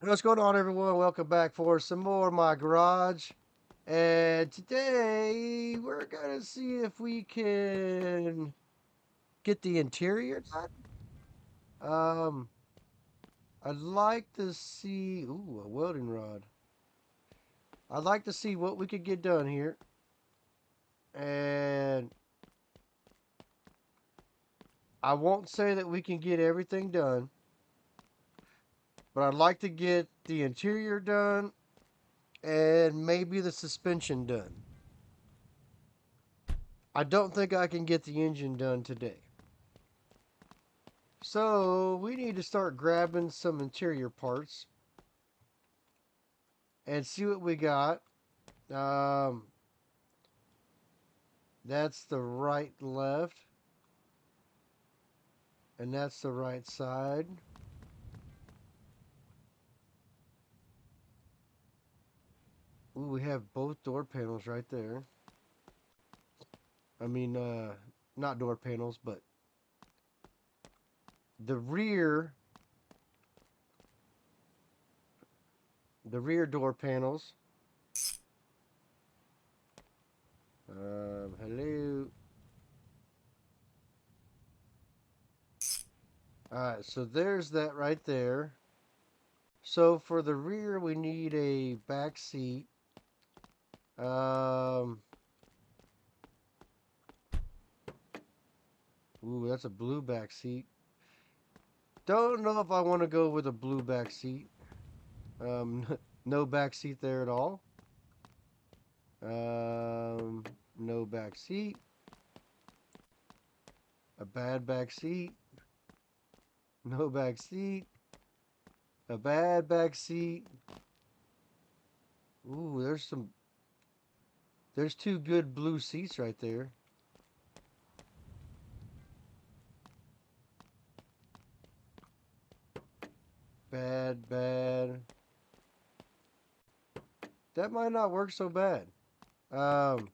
What's going on, everyone? Welcome back for some more of my garage. And today we're gonna see if we can get the interior done. Um, I'd like to see. Ooh, a welding rod. I'd like to see what we could get done here. And I won't say that we can get everything done, but I'd like to get the interior done and maybe the suspension done. I don't think I can get the engine done today. So we need to start grabbing some interior parts and see what we got. Um, that's the right left, and that's the right side. Ooh, we have both door panels right there. I mean, not door panels, but the rear, the rear door panels. Hello. All right, so there's that right there. So for the rear, we need a back seat. Um, Ooh, that's a blue back seat. Don't know if I want to go with a blue back seat. No back seat there at all. Um, no back seat. A bad back seat. No back seat. A bad back seat. Ooh, there's some. There's two good blue seats right there. Bad, bad. That might not work so bad. Um,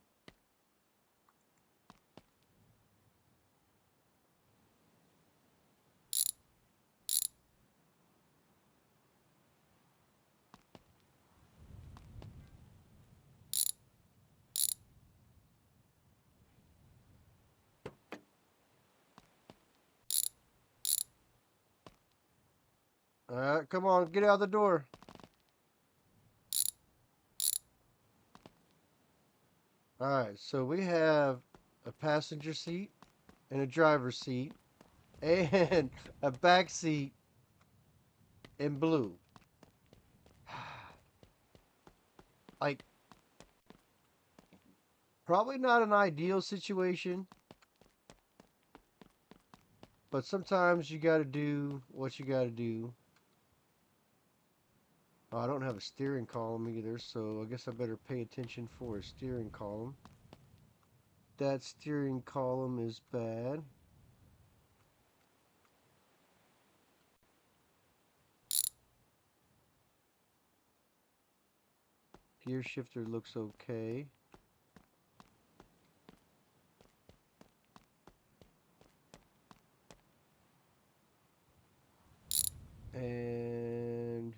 all right, come on, get out the door. All right, so we have a passenger seat and a driver's seat and a back seat in blue. Like, probably not an ideal situation, but sometimes you got to do what you got to do. Oh, I don't have a steering column either, so I guess I better pay attention for a steering column. That steering column is bad. Gear shifter looks okay. And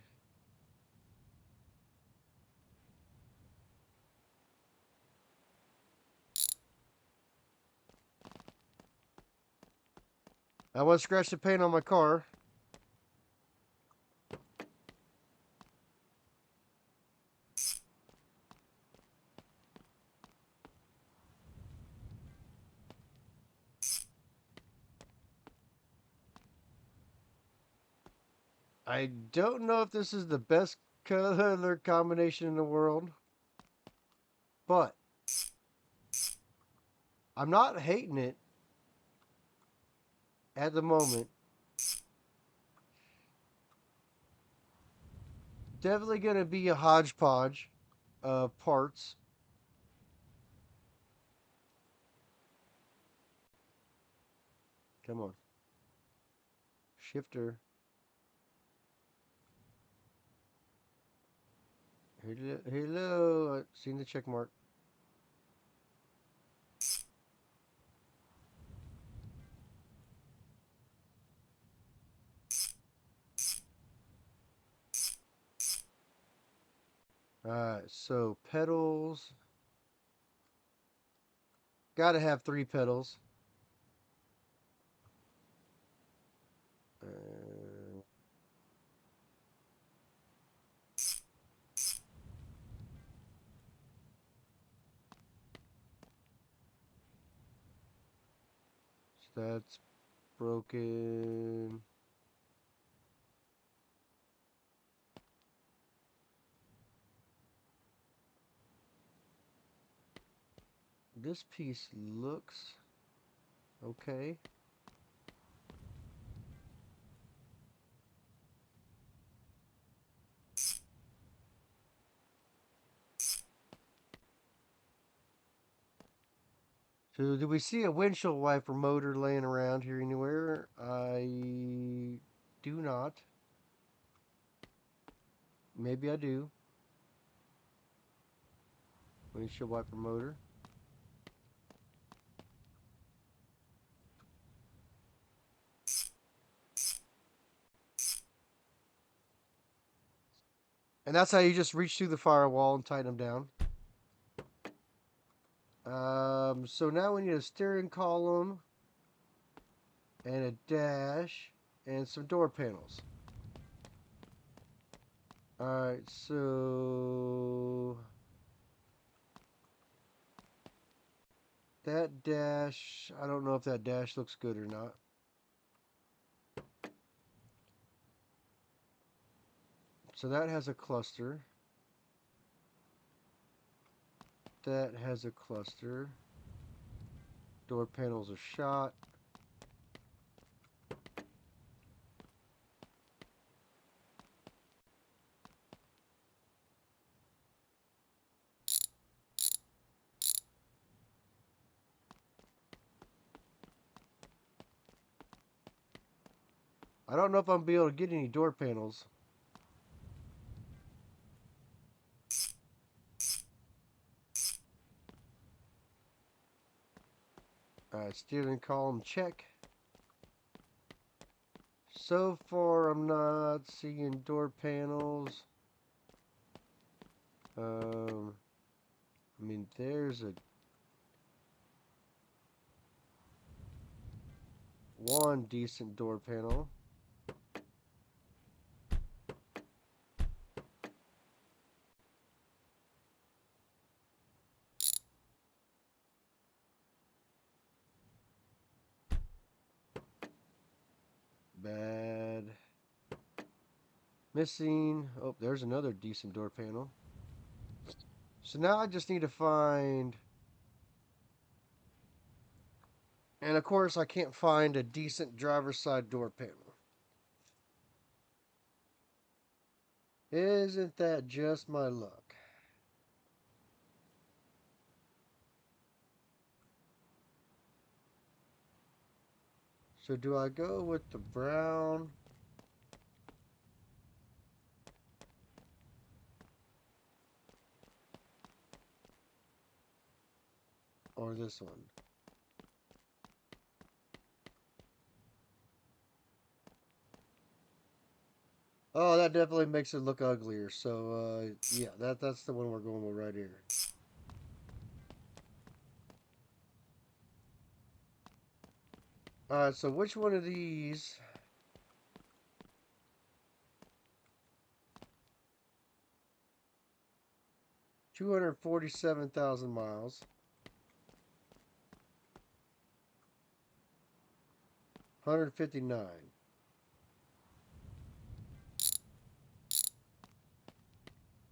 I want to scratch the paint on my car. I don't know if this is the best color combination in the world, but I'm not hating it at the moment. Definitely going to be a hodgepodge of parts. Come on. Shifter. Hello. Hello. Seen the check mark. Alright, so pedals. Gotta have 3 pedals. Uh, so that's broken. This piece looks okay. So, do we see a windshield wiper motor laying around here anywhere? I do not. Maybe I do. Windshield wiper motor. And that's how you just reach through the firewall and tighten them down. So now we need a steering column and a dash and some door panels. Alright, so that dash, I don't know if that dash looks good or not. So that has a cluster. That has a cluster. Door panels are shot. I don't know if I'm gonna be able to get any door panels. Alright, steering column check. So far, I'm not seeing door panels. I mean, there's a one decent door panel. Bad. Missing. Oh, there's another decent door panel. So now I just need to find. And of course, I can't find a decent driver's side door panel. Isn't that just my luck? So do I go with the brown? Or this one? Oh, that definitely makes it look uglier. So, yeah, that's the one we're going with right here. Alright, so which one of these? $247,000 miles. 159.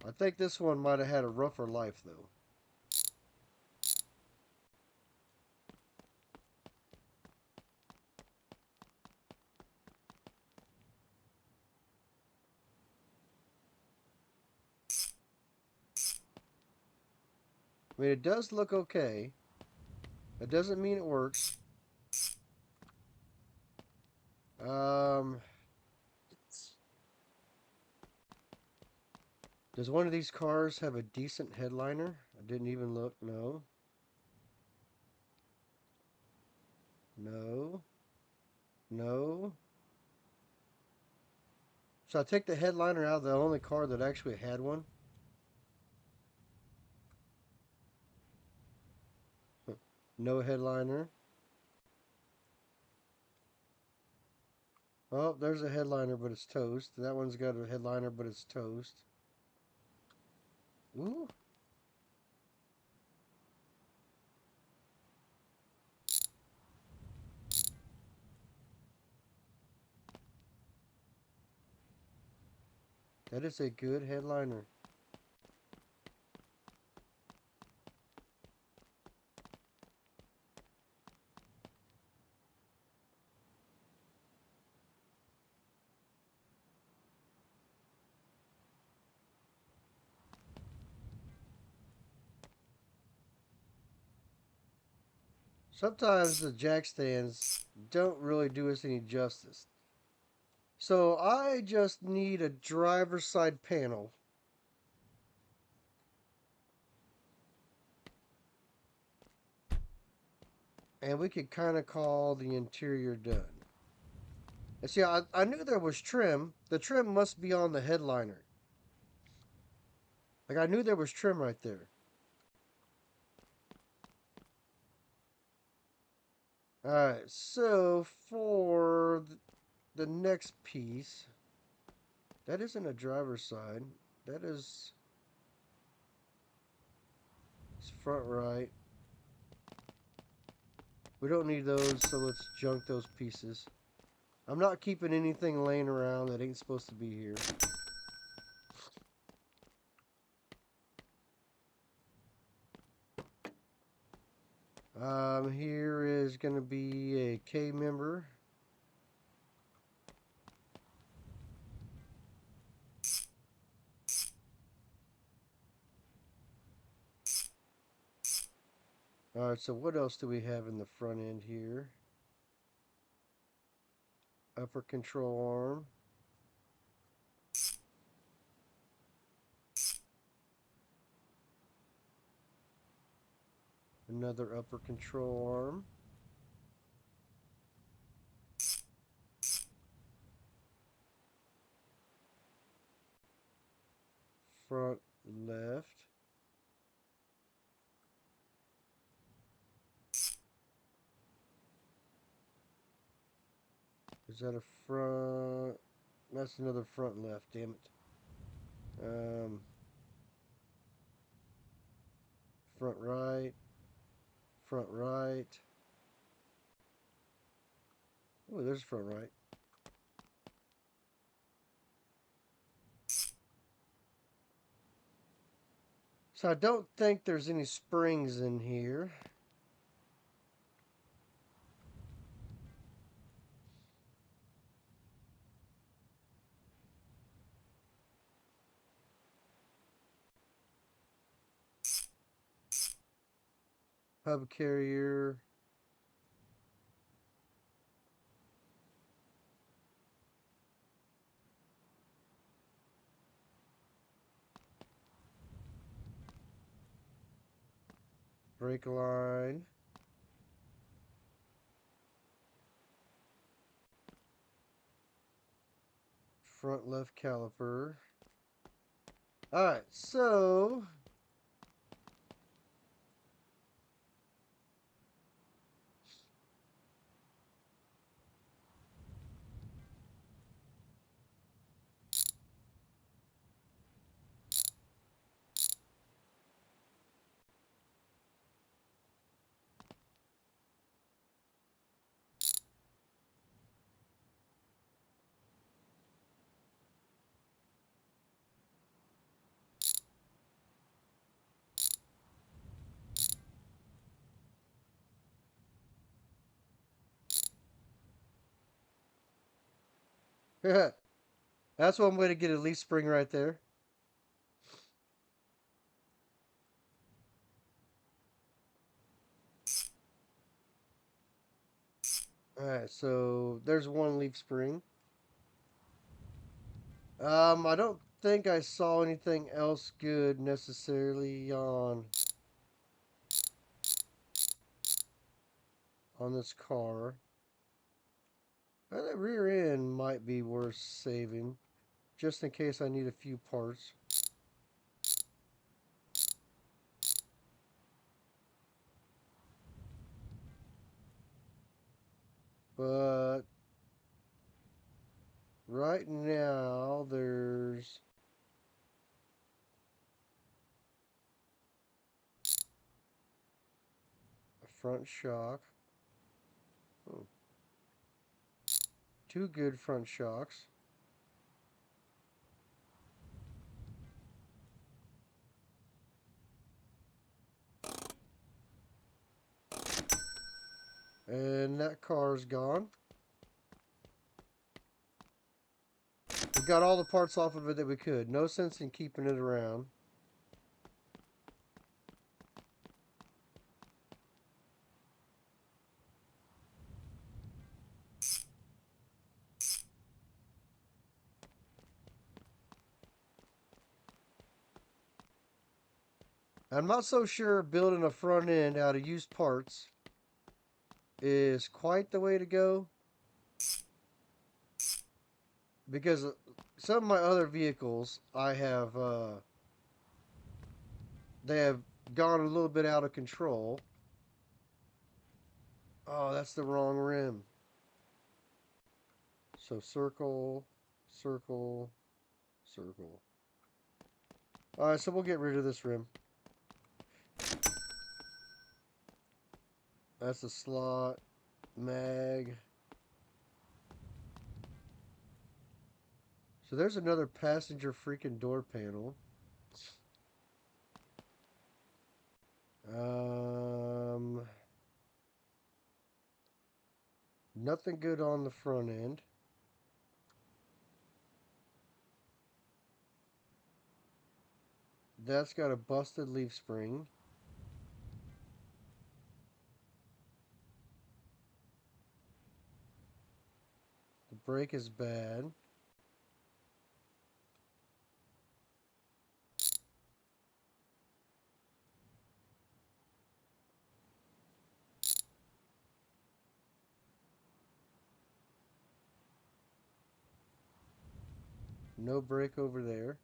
I think this one might have had a rougher life, though. I mean, it does look okay. That doesn't mean it works. Um, does one of these cars have a decent headliner? I didn't even look. No. No. No. So I take the headliner out of the only car that actually had one. No headliner. Oh, there's a headliner, but it's toast. That one's got a headliner, but it's toast. Ooh. That is a good headliner. Sometimes the jack stands don't really do us any justice. So I just need a driver's side panel. And we could kind of call the interior done. And see, I knew there was trim. The trim must be on the headliner. Like, I knew there was trim right there. Alright, so for the next piece, that isn't a driver's side. That is it's front right. We don't need those, so let's junk those pieces. I'm not keeping anything laying around that ain't supposed to be here. Here is going to be a K member. Alright, so what else do we have in the front end here? Upper control arm. Another upper control arm. Front left. Is that a front? That's another front left, damn it. Front right. Front right. Oh, there's front right. So I don't think there's any springs in here. Hub carrier. Brake line. Front left caliper. Alright, so that's one way to get a leaf spring right there. Alright, so there's one leaf spring. I don't think I saw anything else good necessarily on this car. The rear end might be worth saving, just in case I need a few parts. But right now, there's a front shock. Oh, two good front shocks. And that car's gone. We got all the parts off of it that we could. No sense in keeping it around. I'm not so sure building a front end out of used parts is quite the way to go, because some of my other vehicles they have gone a little bit out of control. Oh, that's the wrong rim. So circle, circle, circle. All right, so we'll get rid of this rim. That's a slot, mag. So there's another passenger freaking door panel. Um, Nothing good on the front end. That's got a busted leaf spring. The brake is bad. No brake over there.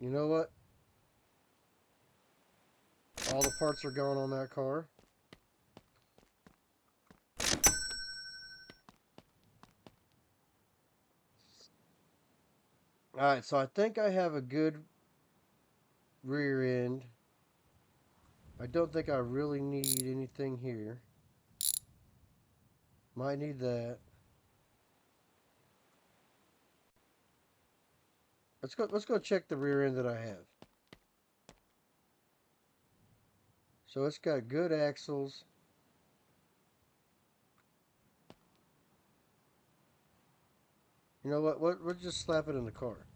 You know what? All the parts are gone on that car. Alright, so I think I have a good rear end. I don't think I really need anything here. Might need that. Let's go check the rear end that I have. So it's got good axles. You know what? We'll just slap it in the car.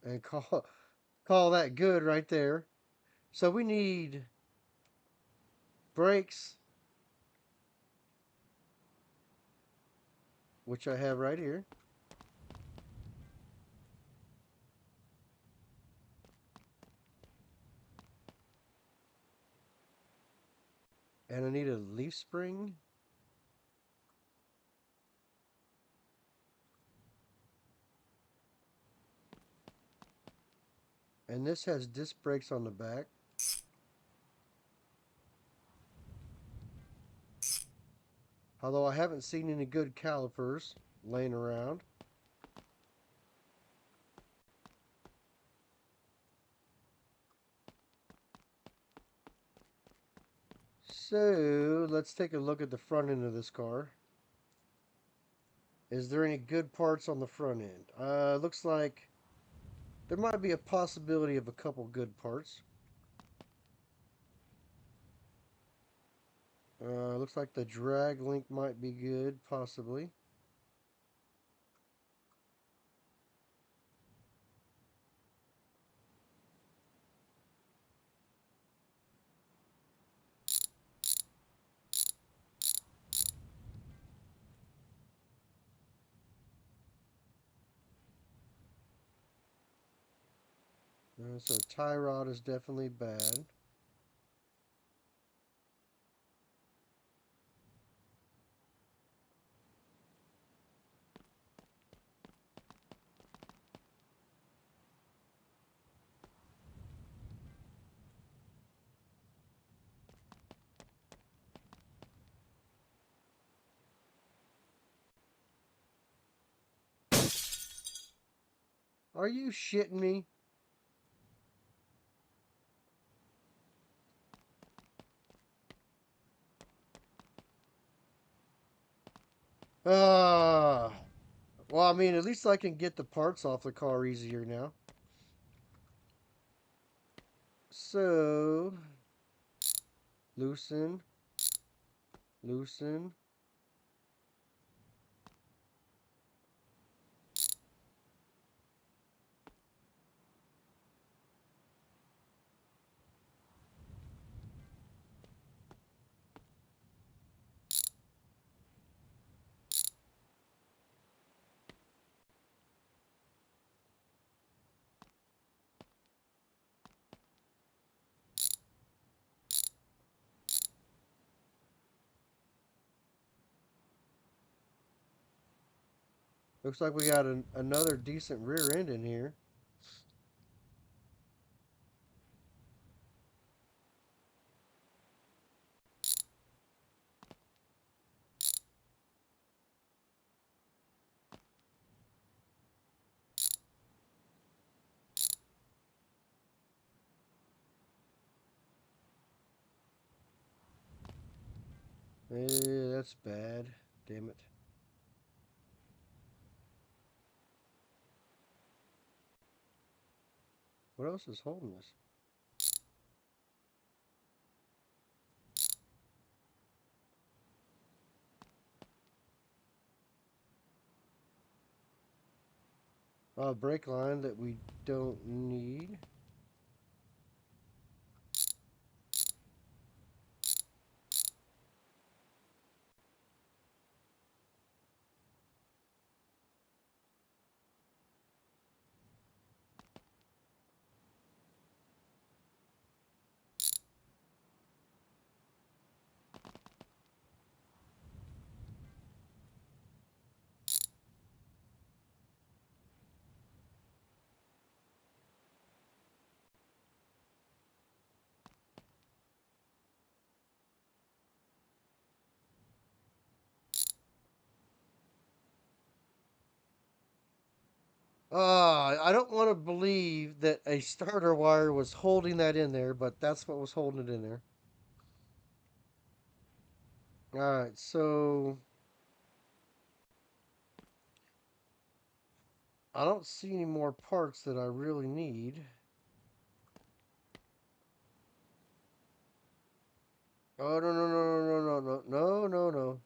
And call that good right there. So we need brakes, which I have right here. And I need a leaf spring. And this has disc brakes on the back. Although I haven't seen any good calipers laying around. So let's take a look at the front end of this car. Is there any good parts on the front end? Looks like there might be a possibility of a couple good parts. Looks like the drag link might be good, possibly. So tie rod is definitely bad. Are you shitting me? Uh, well, I mean, at least I can get the parts off the car easier now. So, loosen, loosen. Looks like we got another decent rear end in here. That's bad. Damn it. What else is holding us? Brake line that we don't need. I don't want to believe that a starter wire was holding that in there, but that's what was holding it in there. Alright, so I don't see any more parts that I really need. Oh, no, no, no, no, no, no, no, no, no.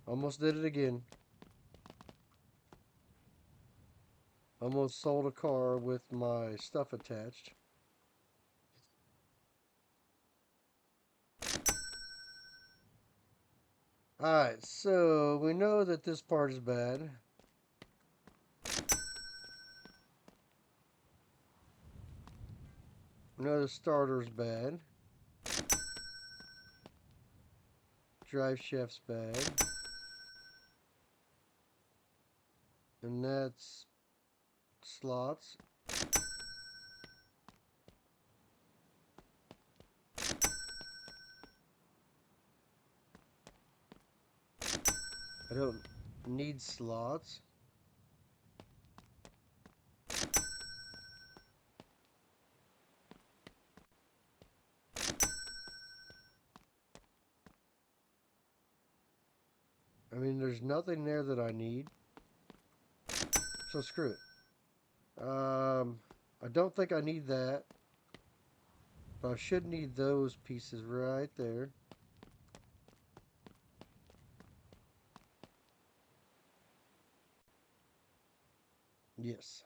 Almost did it again. Almost sold a car with my stuff attached. Alright, so we know that this part is bad. We know the starter's bad. Drive shaft's bad. And that's slots. I don't need slots. I mean, there's nothing there that I need. So screw it. I don't think I need that. But I should need those pieces right there. Yes.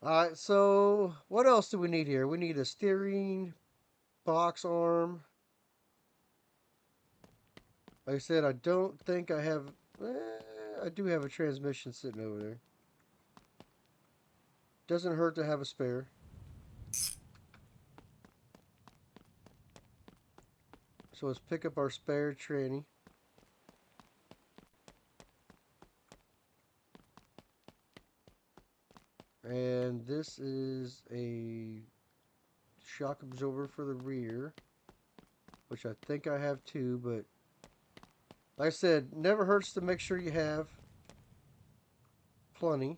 Alright, so what else do we need here? We need a steering box arm. Like I said, I don't think I have... I do have a transmission sitting over there. Doesn't hurt to have a spare. So let's pick up our spare tranny. And this is a shock absorber for the rear, which I think I have too, but like I said, never hurts to make sure you have plenty.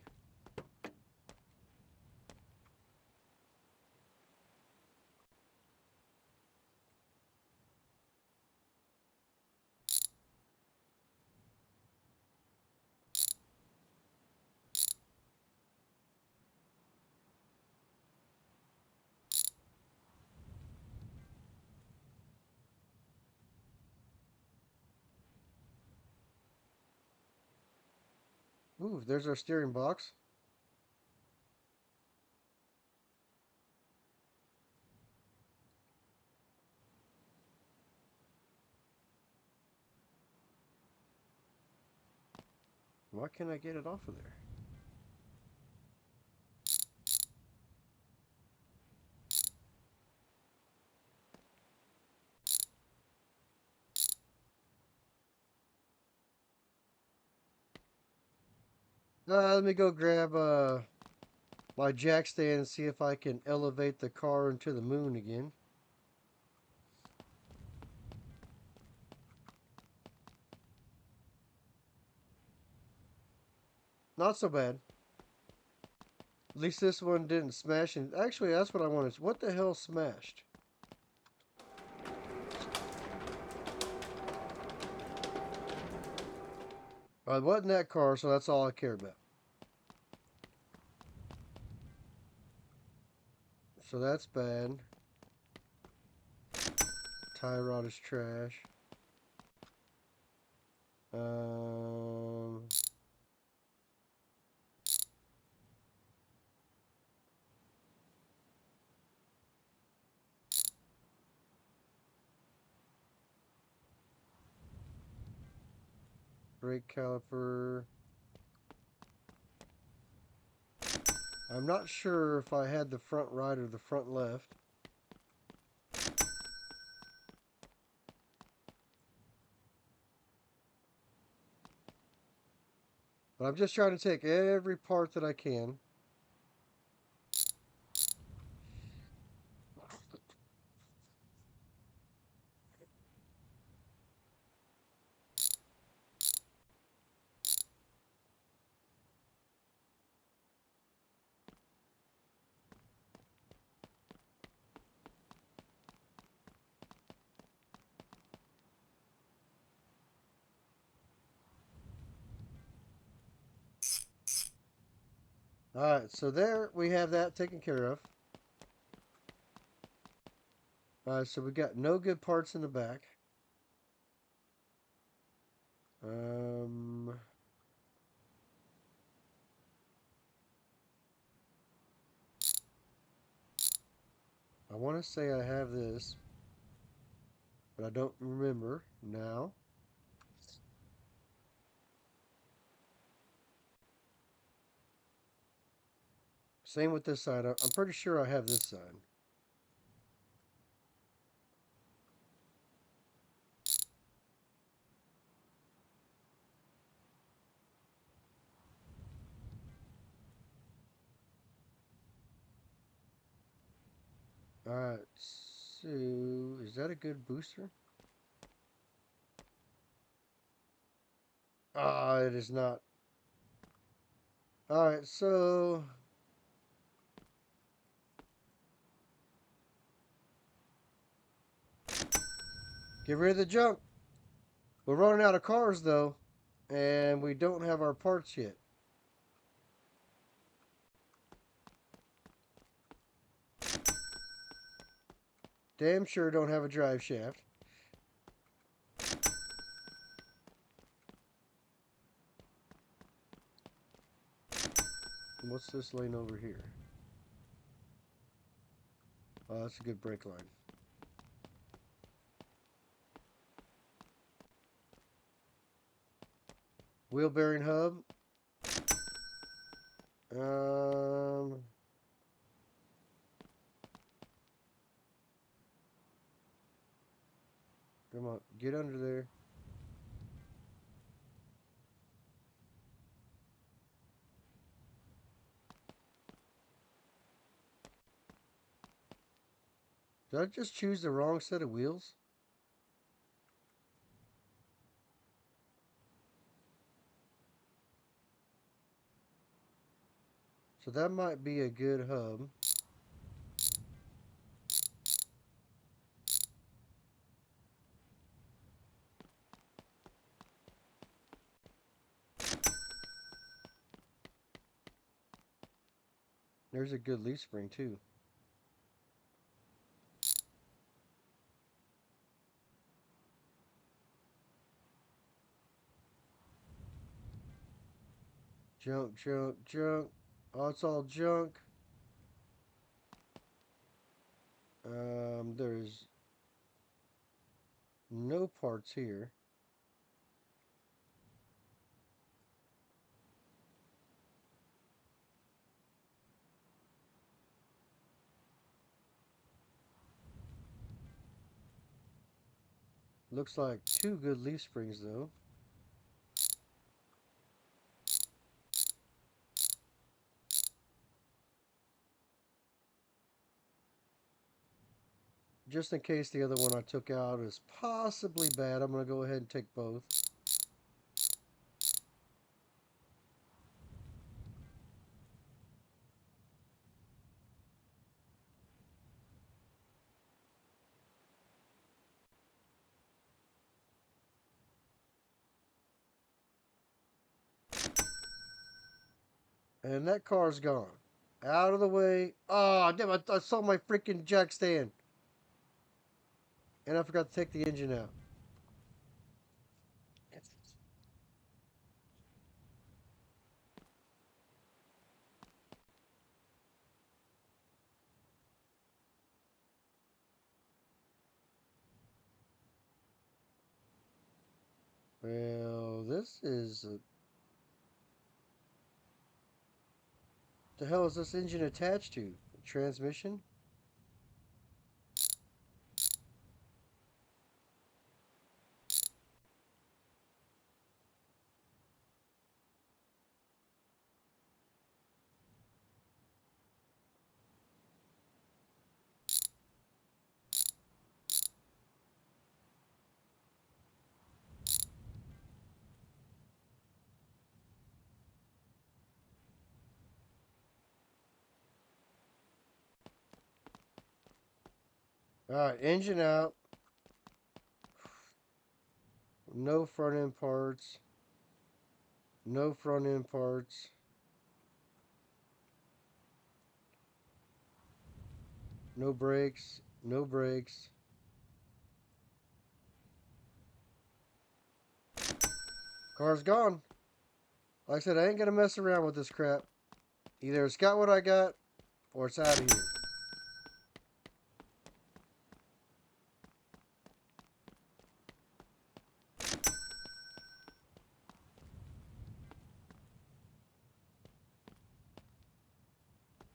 Ooh, there's our steering box. Why can't I get it off of there? Let me go grab my jack stand and see if I can elevate the car into the moon again. Not so bad. At least this one didn't smash. And actually, that's what I wanted. What the hell smashed? It wasn't that car, so that's all I care about. So that's bad. Tie rod is trash. Um, brake caliper. I'm not sure if I had the front right or the front left. But I'm just trying to take every part that I can. Alright, so there we have that taken care of. Alright, so we got no good parts in the back. I want to say I have this, but I don't remember now. Same with this side. I'm pretty sure I have this side. Alright, so is that a good booster? Ah, it is not. Alright, so get rid of the junk. We're running out of cars though, and we don't have our parts yet. Damn sure don't have a drive shaft. What's this lane over here? Oh, that's a good brake line. Wheel bearing hub. Come on, get under there. Did I just choose the wrong set of wheels? So that might be a good hub. There's a good leaf spring too. Junk, junk, junk. Oh, it's all junk. There's no parts here. Looks like two good leaf springs though. Just in case the other one I took out is possibly bad, I'm going to go ahead and take both. And that car's gone. Out of the way. Oh, damn, I saw my freaking jack stand. And I forgot to take the engine out. Well, this is... the hell is this engine attached to? A transmission? Alright, engine out. No front end parts. No front end parts. No brakes. No brakes. Car's gone. Like I said, I ain't gonna mess around with this crap. Either it's got what I got, or it's out of here.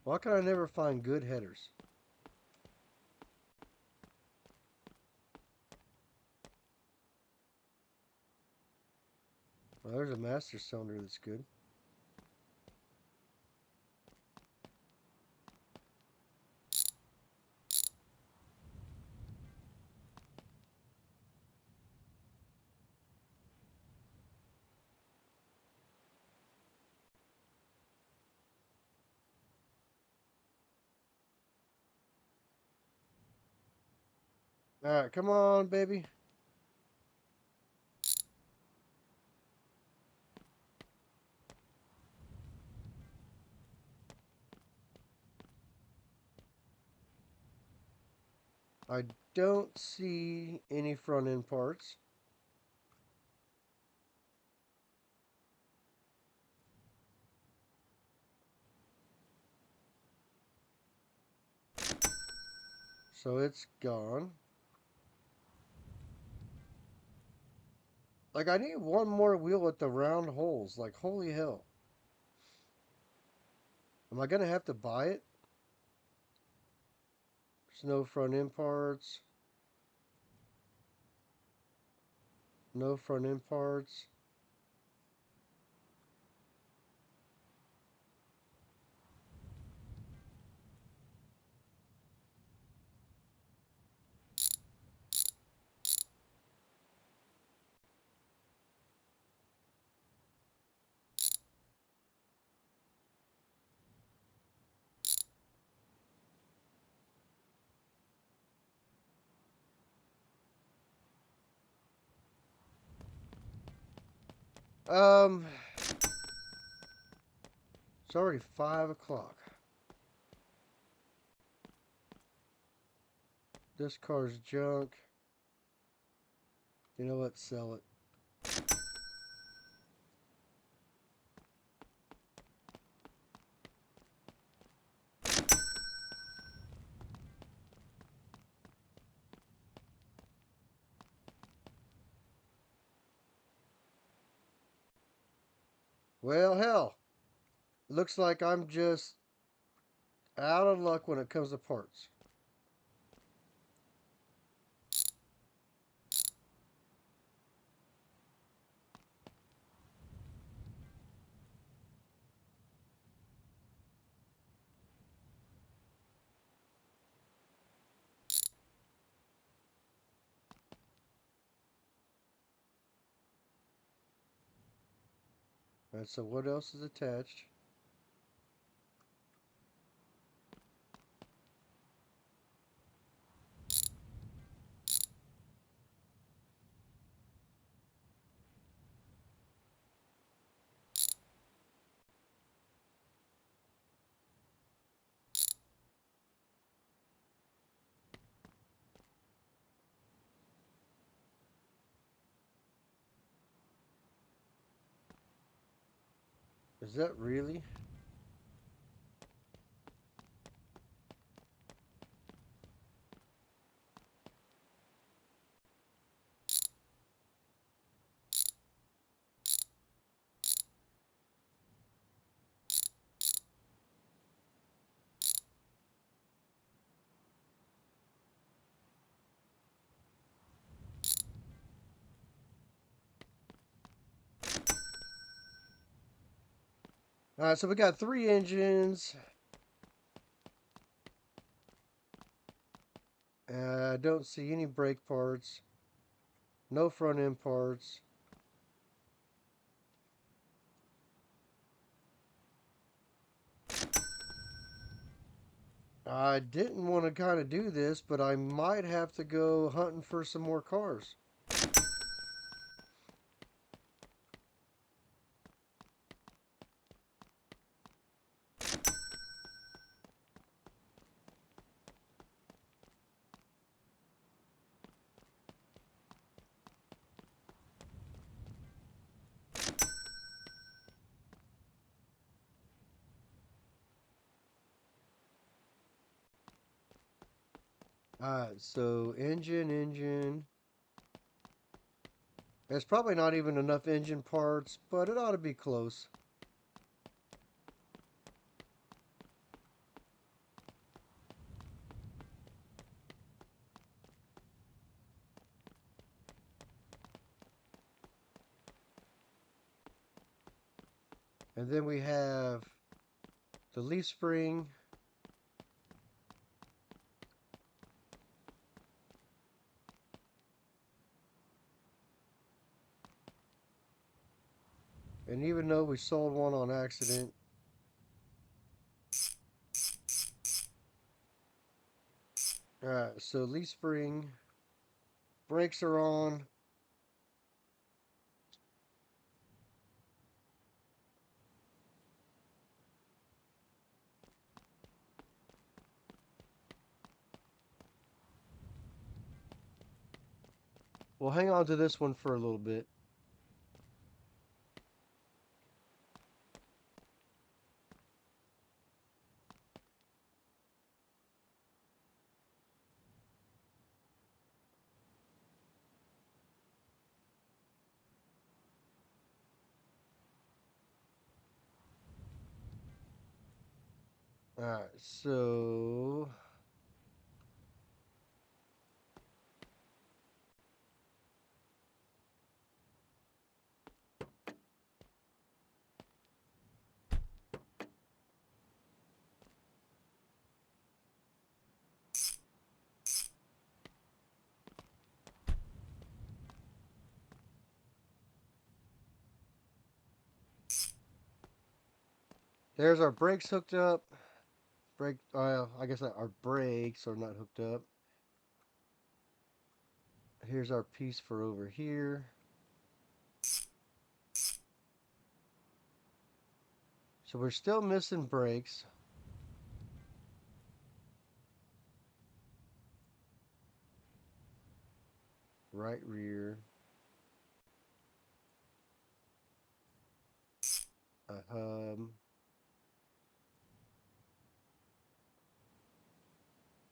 Why can I never find good headers? Well, there's a master cylinder that's good. Alright, come on, baby. I don't see any front end parts. So it's gone. Like, I need one more wheel with the round holes. Like, holy hell. Am I going to have to buy it? There's no front end parts. No front end parts. Um, it's already 5 o'clock. This car's junk. You know what? Sell it. Well, hell. Looks like I'm just out of luck when it comes to parts. Alright, so what else is attached? Is that really? Alright, so we got 3 engines. I don't see any brake parts. No front end parts. I didn't want to kind of do this, but I might have to go hunting for some more cars. Alright, so engine. There's probably not even enough engine parts, but it ought to be close. And then we have the leaf spring. And even though we sold one on accident, alright, so leaf spring, brakes are on. We'll hang on to this one for a little bit. Alright, so There's our brakes hooked up. Brake. I guess our brakes are not hooked up. Here's our piece for over here. So we're still missing brakes. Right rear. A hub.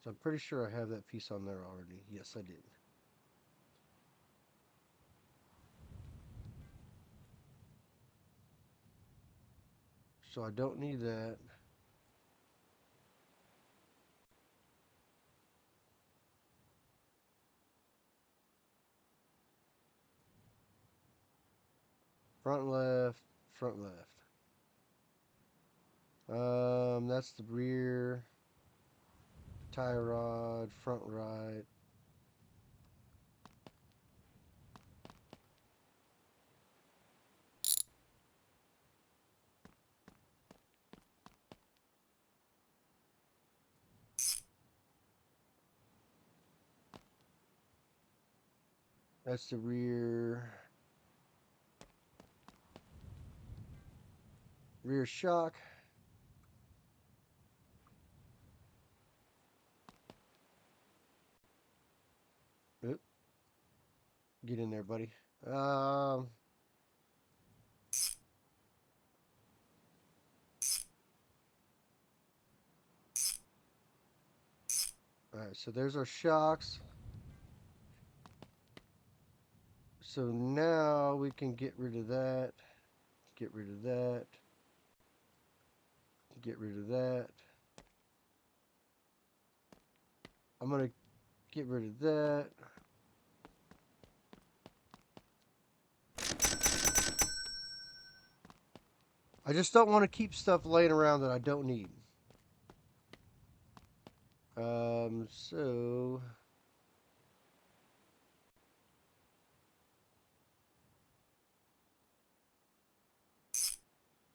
So I'm pretty sure I have that piece on there already. Yes, I did. So I don't need that. Front left, front left. That's the rear. Tie rod, front right. That's the rear shock. Oop. Get in there, buddy. Alright, so there's our shocks. So now we can get rid of that. Get rid of that. Get rid of that. I'm going to get rid of that. I just don't want to keep stuff laying around that I don't need. So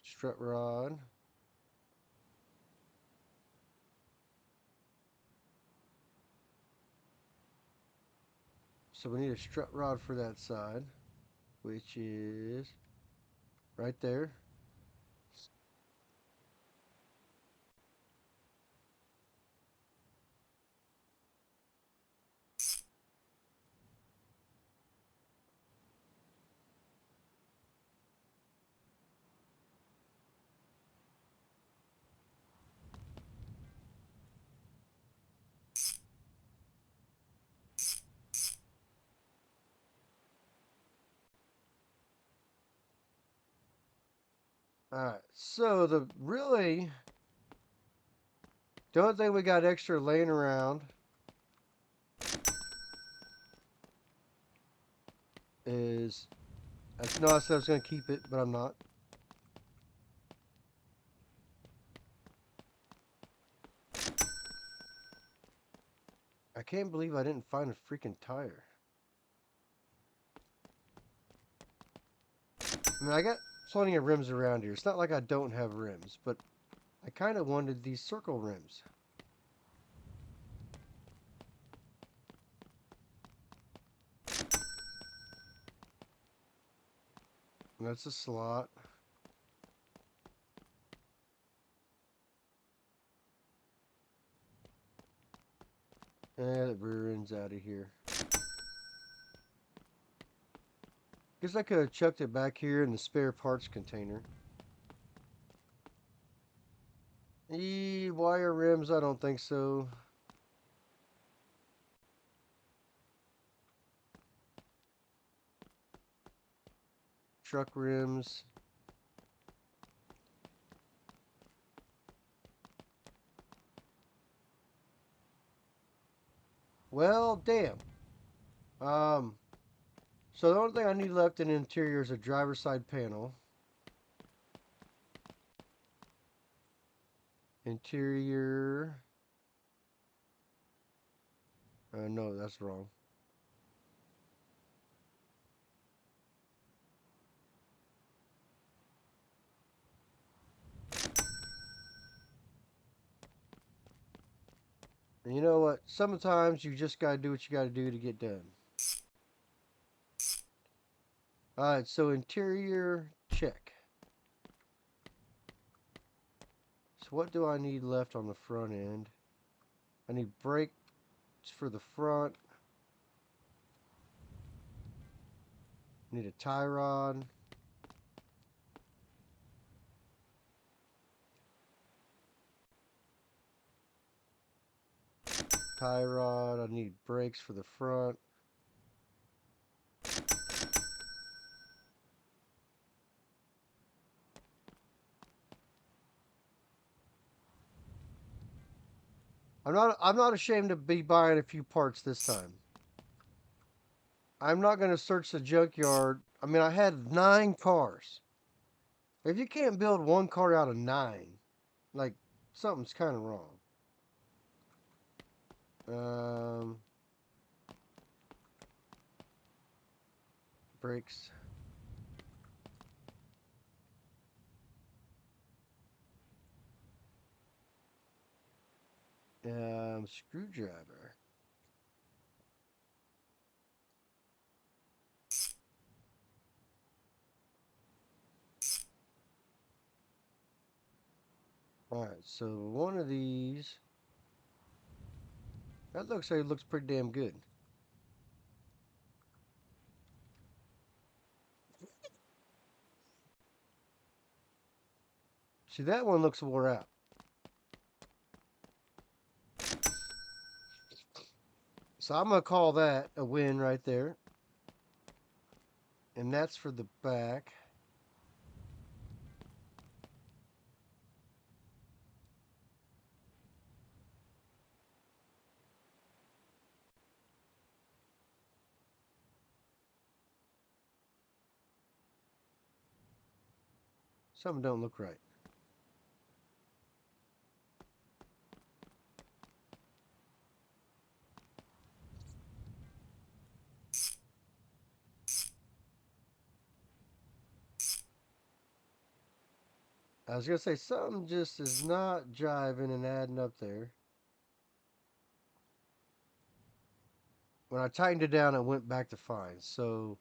strut rod. So we need a strut rod for that side, which is right there. Alright, so the only thing we got extra laying around is, I know I said I was going to keep it, but I'm not. I can't believe I didn't find a freaking tire. I mean, I got plenty of rims around here. It's not like I don't have rims, but I kind of wanted these circle rims. And that's a slot. And the rear end's out of here. Guess I could have chucked it back here in the spare parts container. Wire rims, I don't think so. Truck rims. Well, damn. So the only thing I need left in the interior is a driver's side panel. Interior. No, that's wrong. And you know what? Sometimes you just gotta do what you gotta do to get done. Alright, so interior, check. So what do I need left on the front end? I need brakes for the front. Need a tie rod. Tie rod. I need brakes for the front. I'm not ashamed to be buying a few parts this time. I'm not going to search the junkyard. I mean, I had 9 cars. If you can't build one car out of 9, like, something's kind of wrong. Brakes. Screwdriver. Alright, so one of these. That looks like it looks pretty damn good. See, that one looks wore out. So I'm going to call that a win right there. And that's for the back. Something don't look right. I was going to say, something just is not jiving and adding up there. When I tightened it down, it went back to fine. So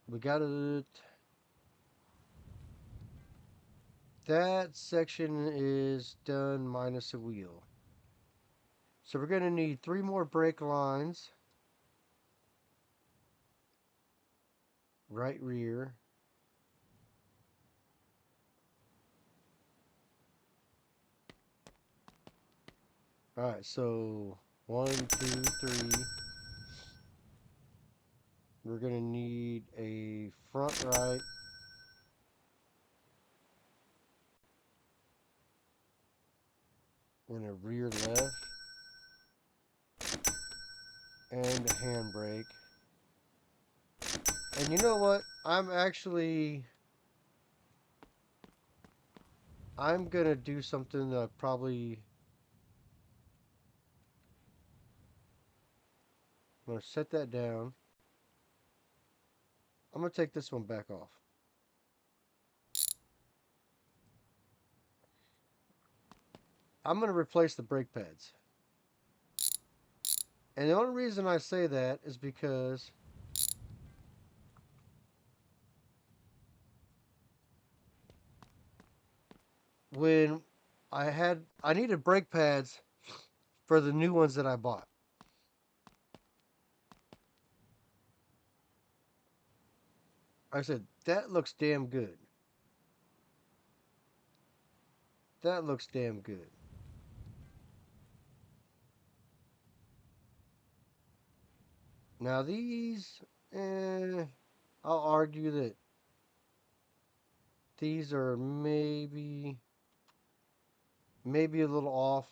we got it. That section is done minus a wheel. So we're going to need 3 more brake lines. Right rear. Alright, so 1, 2, 3. We're going to need a front right. And a rear left. And a handbrake. And you know what? I'm going to do something that I'm going to set that down. I'm going to take this one back off. I'm going to replace the brake pads. And the only reason I say that is because when I needed brake pads for the new ones that I bought. I said, that looks damn good. That looks damn good. Now these, I'll argue that these are maybe a little off.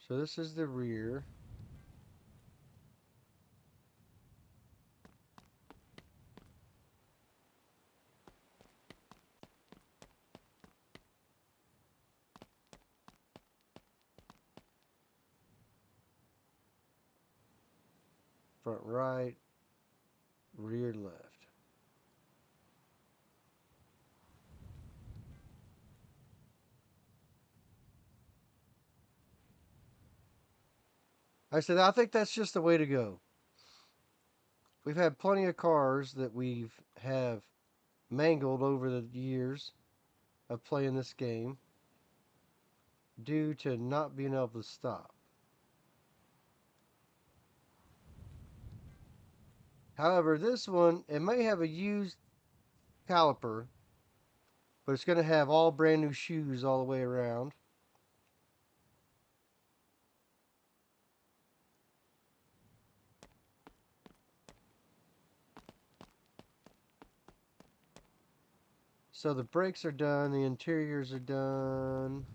So this is the rear. Front right, rear left. I said, I think that's just the way to go. We've had plenty of cars that we've have mangled over the years of playing this game due to not being able to stop. However, this one, it may have a used caliper, but it's going to have all brand new shoes all the way around. So the brakes are done, the interiors are done.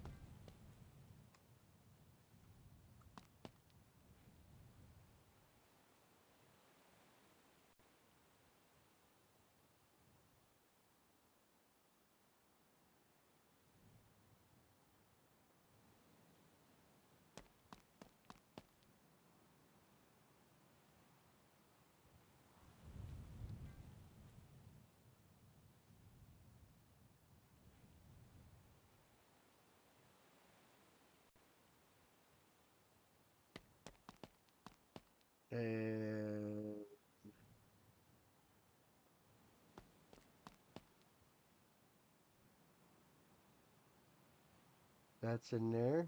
And that's in there.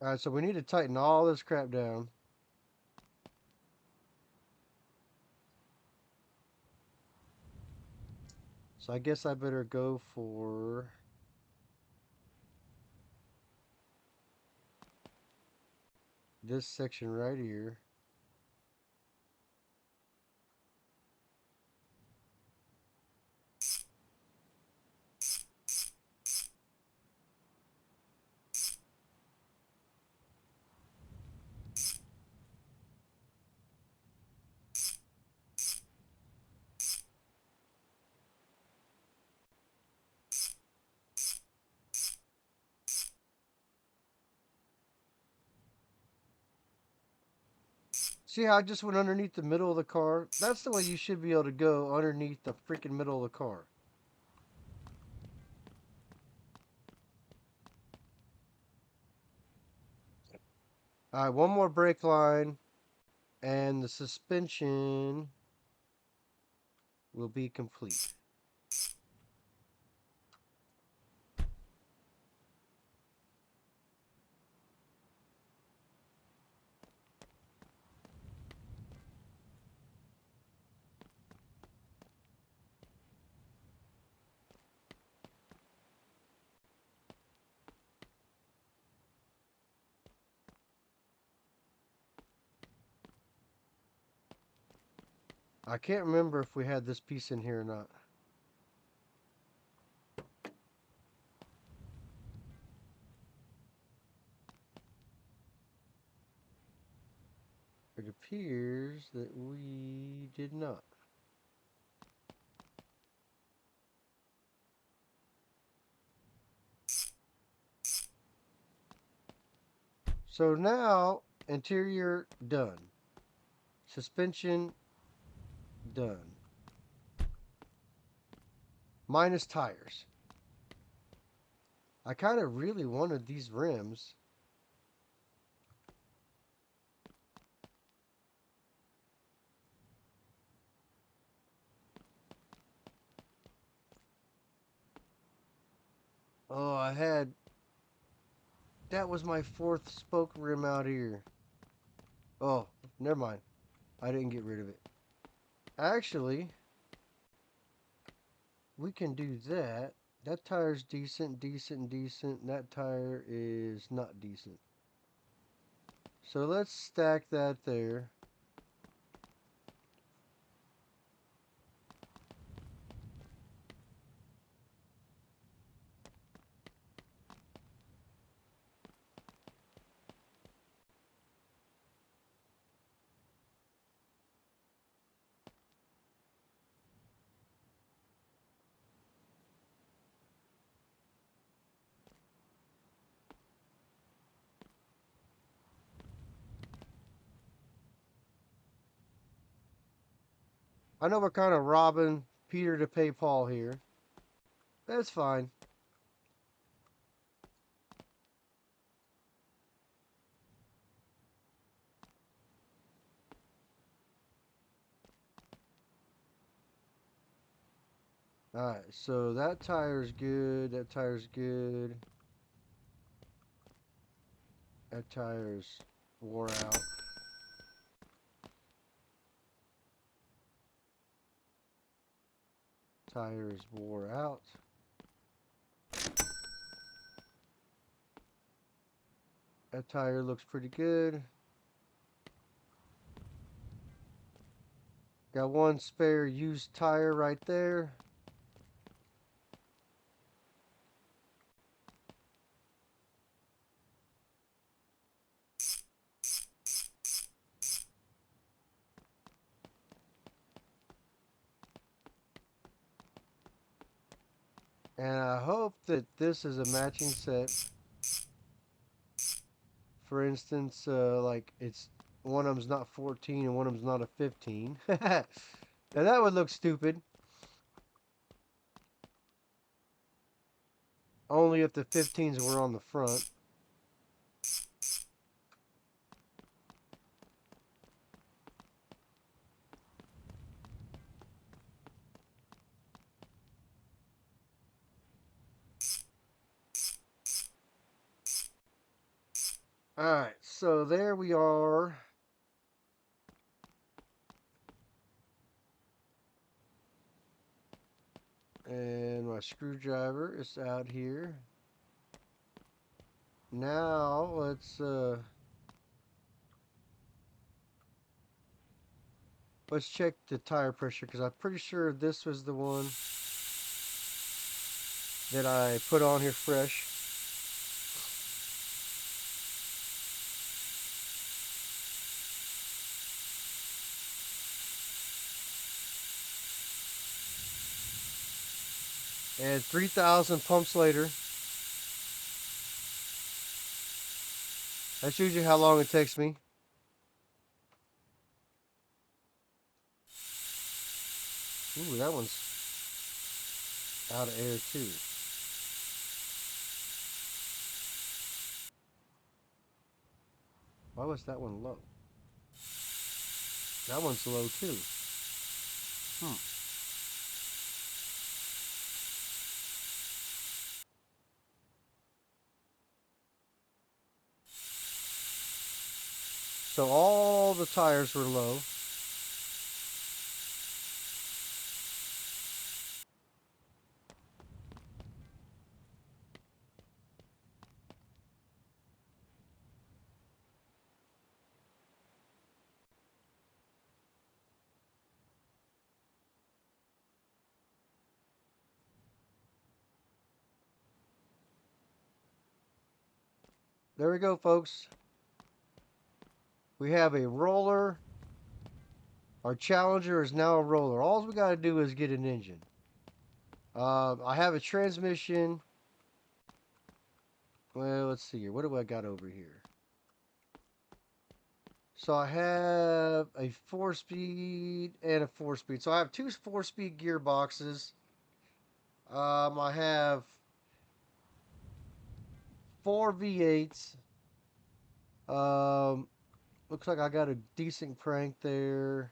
All right, so we need to tighten all this crap down. So I guess I better go for this section right here. See how I just went underneath the middle of the car? That's the way you should be able to go underneath the freaking middle of the car. All right, one more brake line, and the suspension will be complete. I can't remember if we had this piece in here or not. It appears that we did not. So now, interior done. Suspension done. Minus tires. I kind of really wanted these rims. Oh, I had... That was my fourth spoke rim out here. Oh, never mind. I didn't get rid of it. Actually, we can do that. That tire's decent, decent, decent. And that tire is not decent. So let's stack that there. I know we're kind of robbing Peter to pay Paul here. That's fine. Alright, so that tire's good. That tire's good. That tire's wore out. Tires wore out. That tire looks pretty good. Got one spare used tire right there. And I hope that this is a matching set. For instance, like it's one of them's not 14 and one of them's not a 15. Now that would look stupid. Only if the 15s were on the front. Alright, so there we are. And my screwdriver is out here. Now let's check the tire pressure because I'm pretty sure this was the one that I put on here fresh. And 3,000 pumps later. That's usually how long it takes me. Ooh, that one's out of air too. Why was that one low? That one's low too. So all the tires were low. There we go, folks. We have a roller. Our Challenger is now a roller. All we got to do is get an engine. I have a transmission. Well, let's see here. What do I got over here? So I have a 4-speed and a 4-speed. So I have two 4-speed gearboxes. I have 4 V8s. Looks like I got a decent crank there.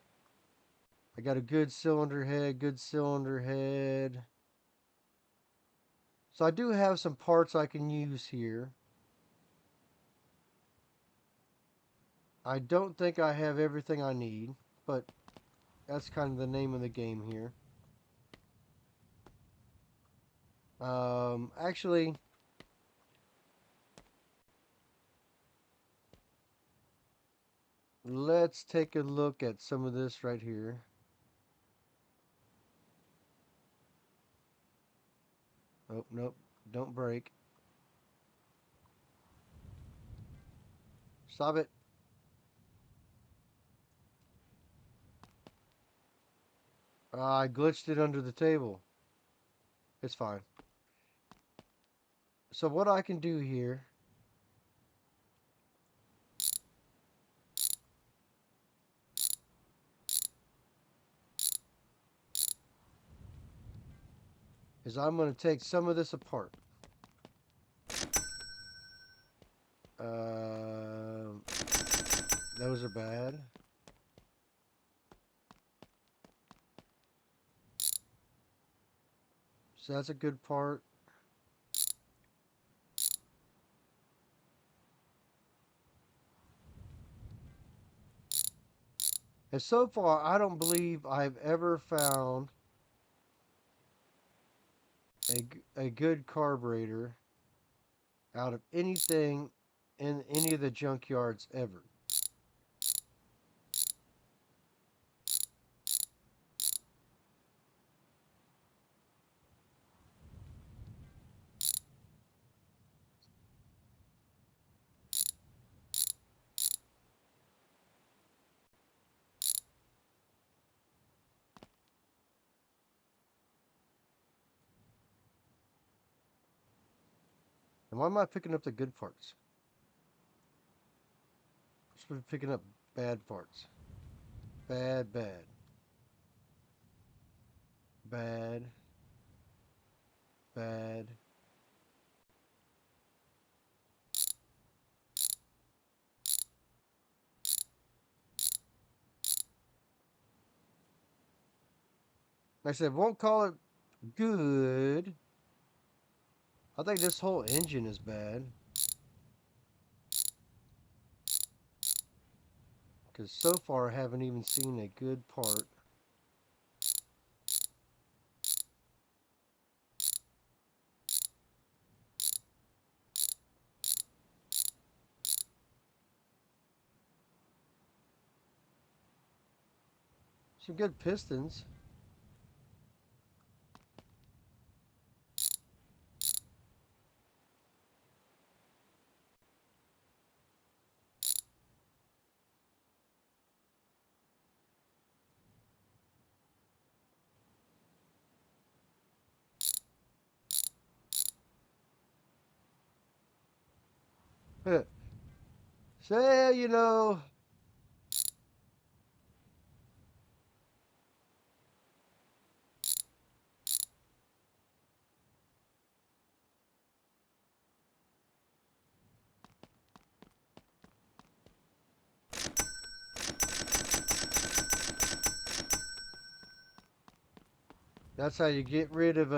I got a good cylinder head, good cylinder head. So I do have some parts I can use here. I don't think I have everything I need, but that's kind of the name of the game here. Actually, let's take a look at some of this right here. Oh, nope, don't break. Stop it. I glitched it under the table. It's fine. So what I can do here, is I'm going to take some of this apart. Those are bad. So that's a good part. And so far, I don't believe I've ever found a good carburetor out of anything in any of the junkyards ever. And why am I picking up the good parts? I'm supposed to be picking up bad parts. Bad, bad. Bad. Bad. Like I said, won't call it good. I think this whole engine is bad. Because so far I haven't even seen a good part. Some good pistons. Say, that's how you get rid of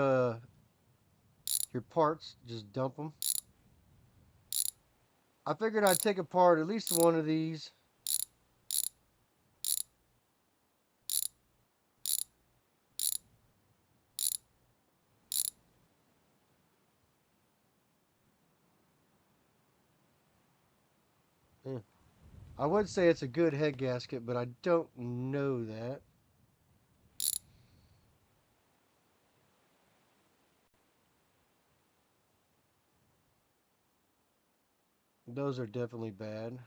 your parts. Just dump them. I figured I'd take apart at least one of these. Eh. I would say it's a good head gasket, but I don't know that. Those are definitely bad.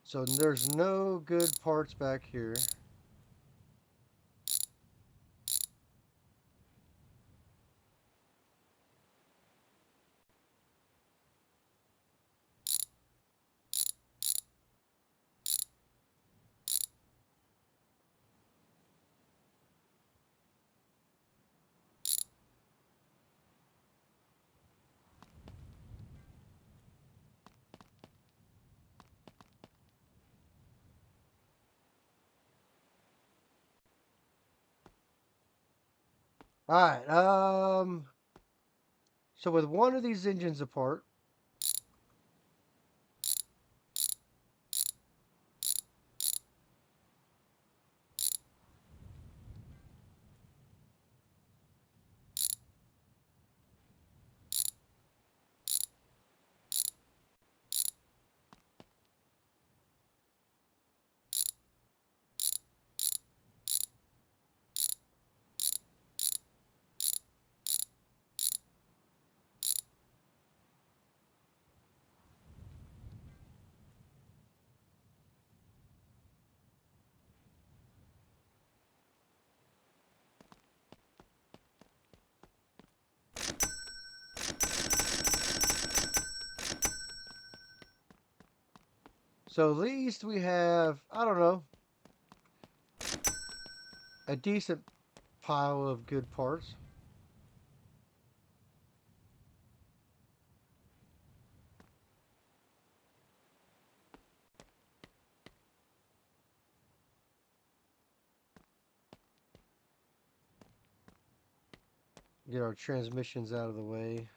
So there's no good parts back here. All right. So with one of these engines apart, So at least we have, I don't know, a decent pile of good parts. Get our transmissions out of the way.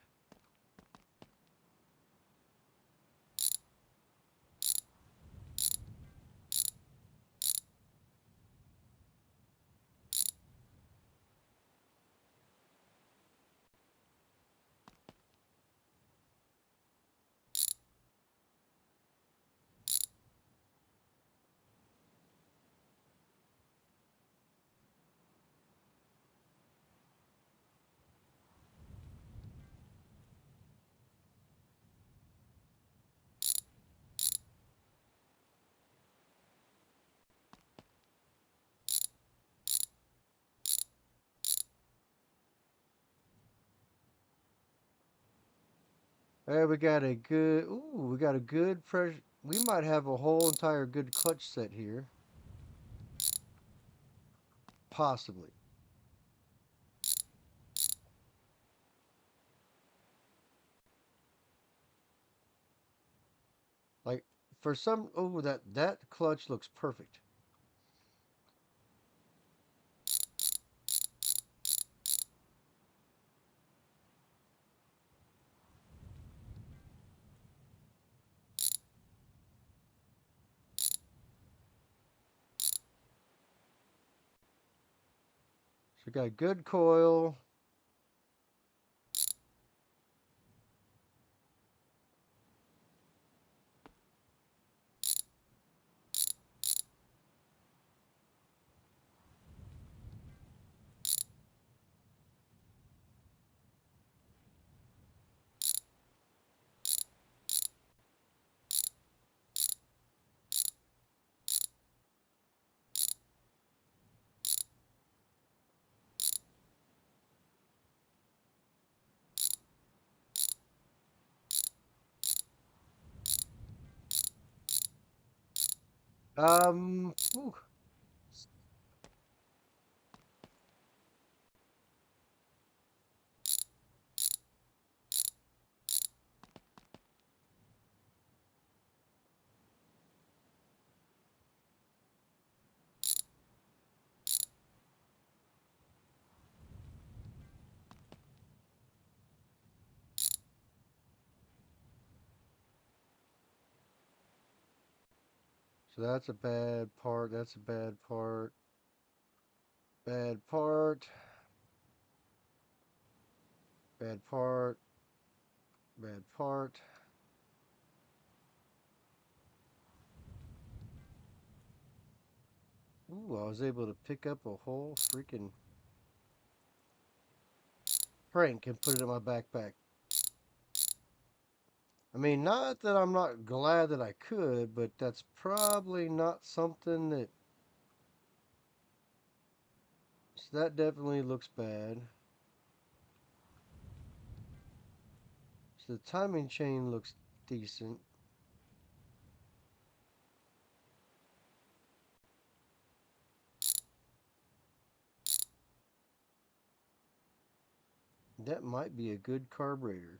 There we got a good, ooh, we got a good pressure. We might have a whole entire good clutch set here. Possibly. Like, for some, oh, that clutch looks perfect. So we got a good coil. Ooh, so that's a bad part. That's a bad part. Bad part. Bad part. Bad part. Ooh, I was able to pick up a whole freaking prank and put it in my backpack. I mean, not that I'm not glad that I could, but that's probably not something that. So that definitely looks bad. So the timing chain looks decent. That might be a good carburetor.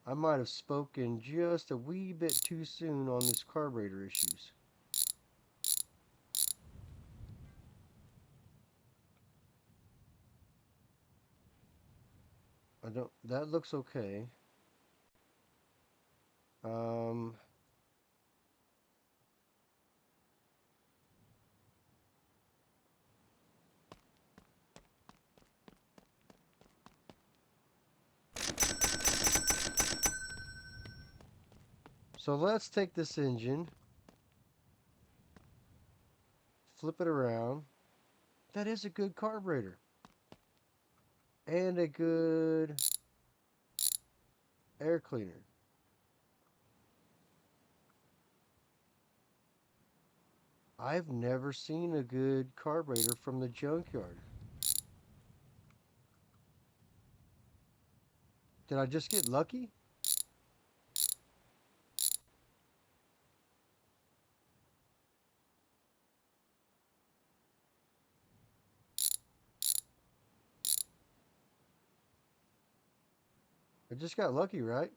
I might have spoken just a wee bit too soon on this carburetor issues. I don't. That looks okay. Um. So let's take this engine, flip it around. That is a good carburetor and a good air cleaner. I've never seen a good carburetor from the junkyard. Did I just get lucky? I just got lucky, right?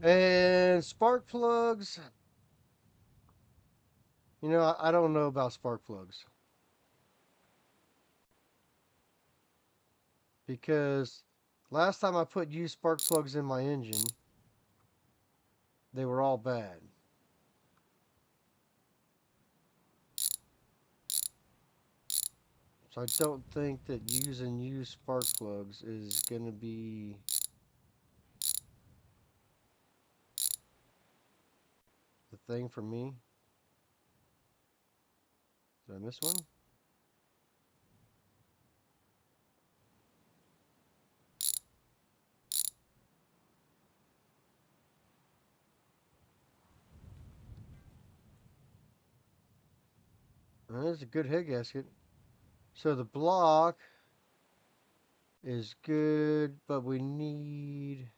And spark plugs. I don't know about spark plugs because last time I put used spark plugs in my engine, they were all bad. So I don't think that using used spark plugs is going to be the thing for me. Did I miss one? That's a good head gasket. So the block is good, but we need.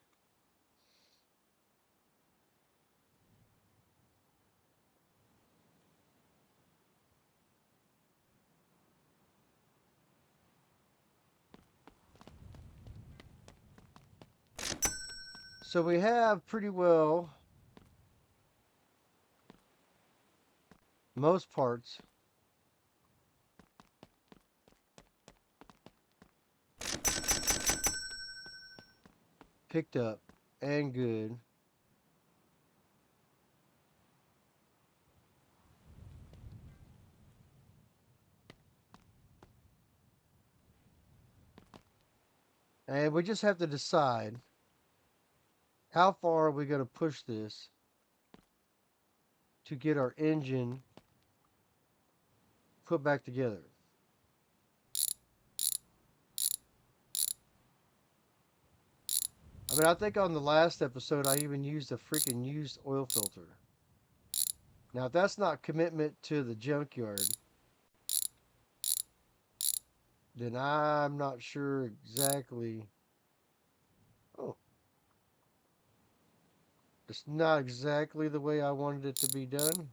So we have pretty well most parts picked up and good. And we just have to decide how far are we going to push this to get our engine put back together. I mean, I think on the last episode I even used a freaking used oil filter. Now, if that's not commitment to the junkyard, then I'm not sure exactly. Oh, it's not exactly the way I wanted it to be done.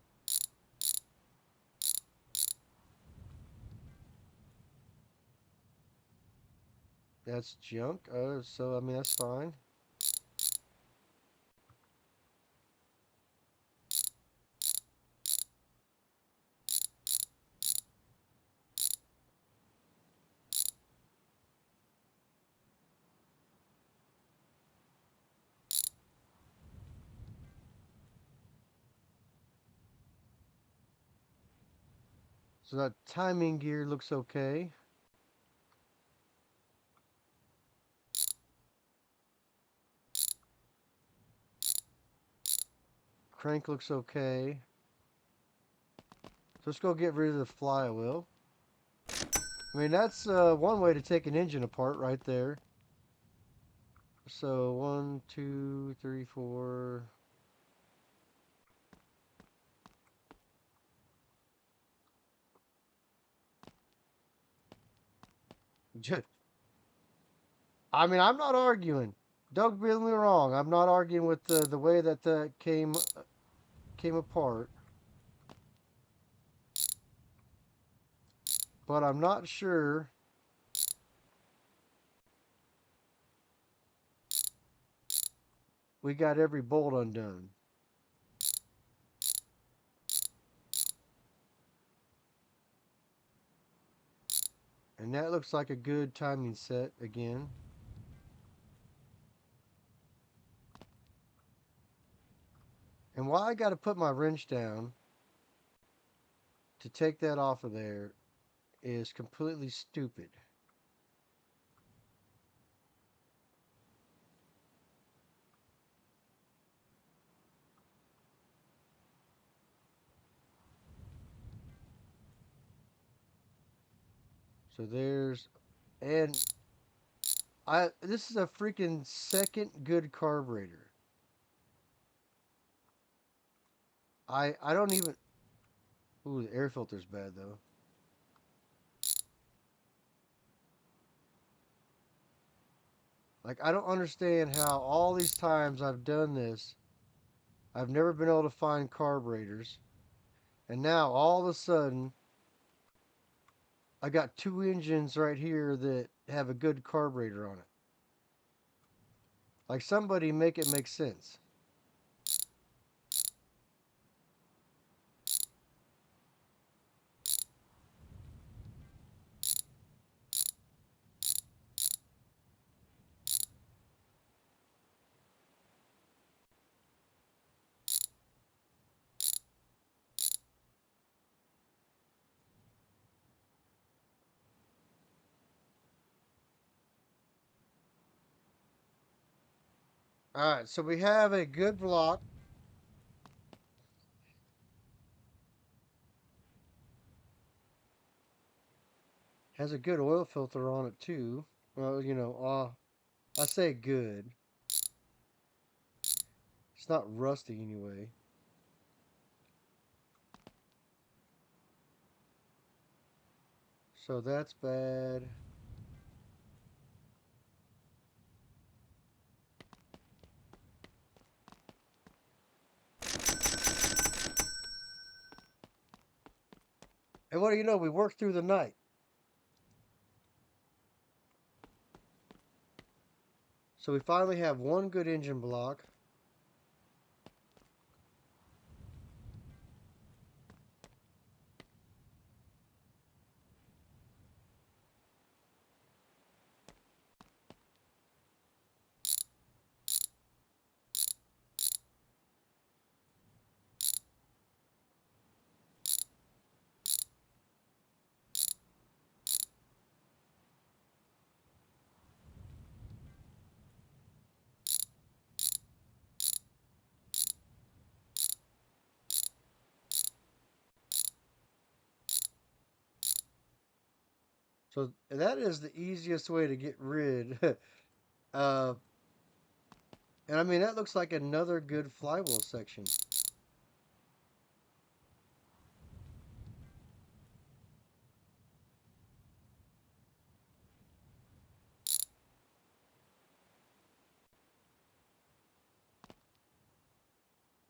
That's junk. So I mean, that's fine. So that timing gear looks okay. Crank looks okay. So let's go get rid of the flywheel. I mean, that's one way to take an engine apart right there. So 1, 2, 3, 4. I mean, I'm not arguing. Don't get me wrong. I'm not arguing with the way that that came apart. But I'm not sure we got every bolt undone. And that looks like a good timing set again. And why I got to put my wrench down to take that off of there is completely stupid. So there's, and this is a freaking second good carburetor. I don't even. Ooh, the air filter's bad though. Like I don't understand how all these times I've done this, I've never been able to find carburetors, and now all of a sudden I got two engines right here that have a good carburetor on it. Like somebody make it make sense. All right, so we have a good block. Has a good oil filter on it too. Well, I say good. It's not rusty anyway. So that's bad. And what do you know? We worked through the night. So we finally have one good engine block. So that is the easiest way to get rid. uh, and I mean, that looks like another good flywheel section.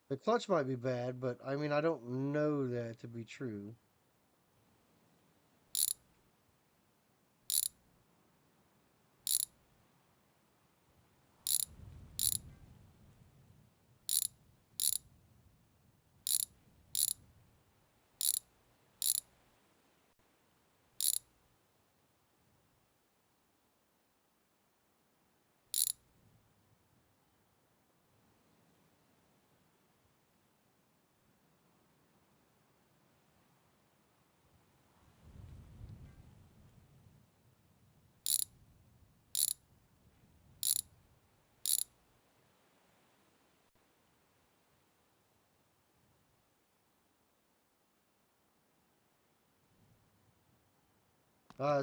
The clutch might be bad, but I mean, I don't know that to be true.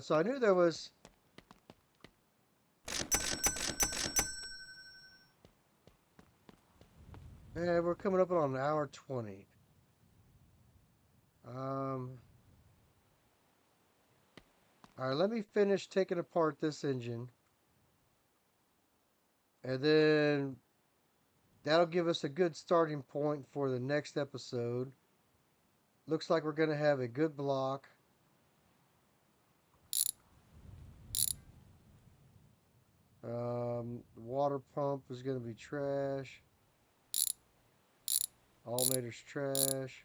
So I knew there was. We're coming up on an hour 20. Um, all right, let me finish taking apart this engine, and then that'll give us a good starting point for the next episode. Looks like we're going to have a good block. The water pump is going to be trash. Alternator's trash.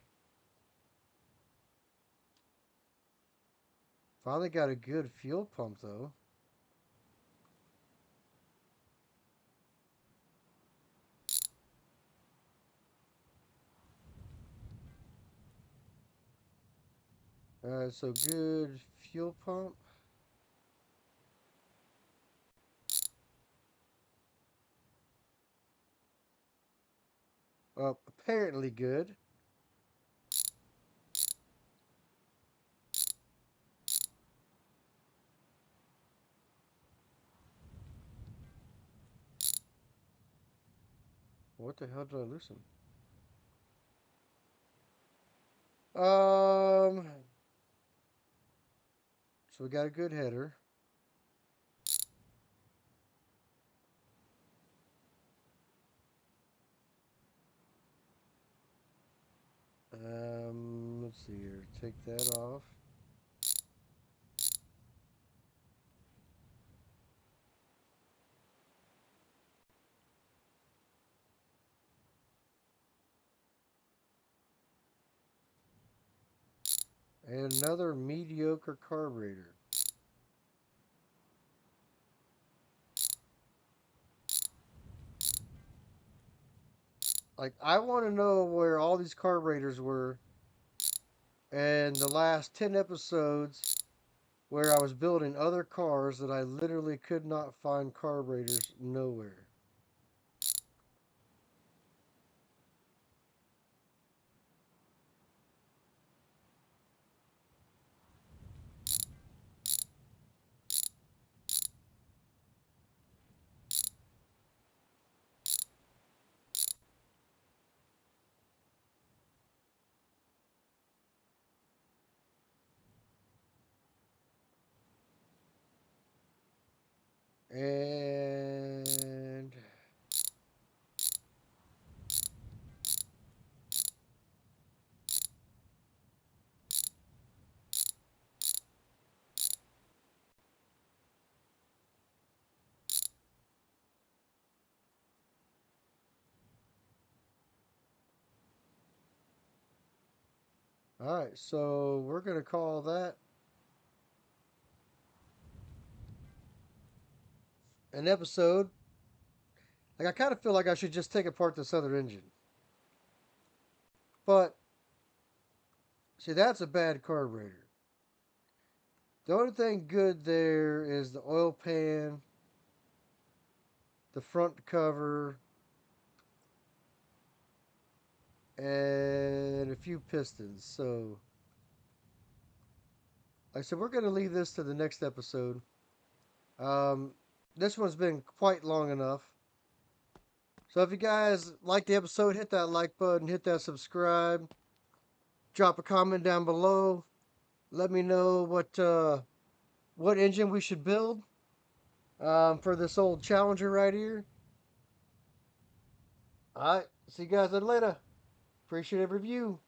Finally got a good fuel pump though. So good fuel pump. Apparently good. What the hell did I loosen? Um, so we got a good header. Let's see here. Take that off. And another mediocre carburetor. Like, I want to know where all these carburetors were in the last 10 episodes where I was building other cars that I literally could not find carburetors nowhere. And all right, so we're going to call that an episode. Like, I kind of feel like I should just take apart this other engine. But, see, that's a bad carburetor. The only thing good there is the oil pan, the front cover, and a few pistons. So, like I said, we're going to leave this to the next episode. Um, this one's been quite long enough. So if you guys like the episode, hit that like button, hit that subscribe, drop a comment down below. Let me know what engine we should build for this old Challenger right here. All right, see you guys later. Appreciate every view.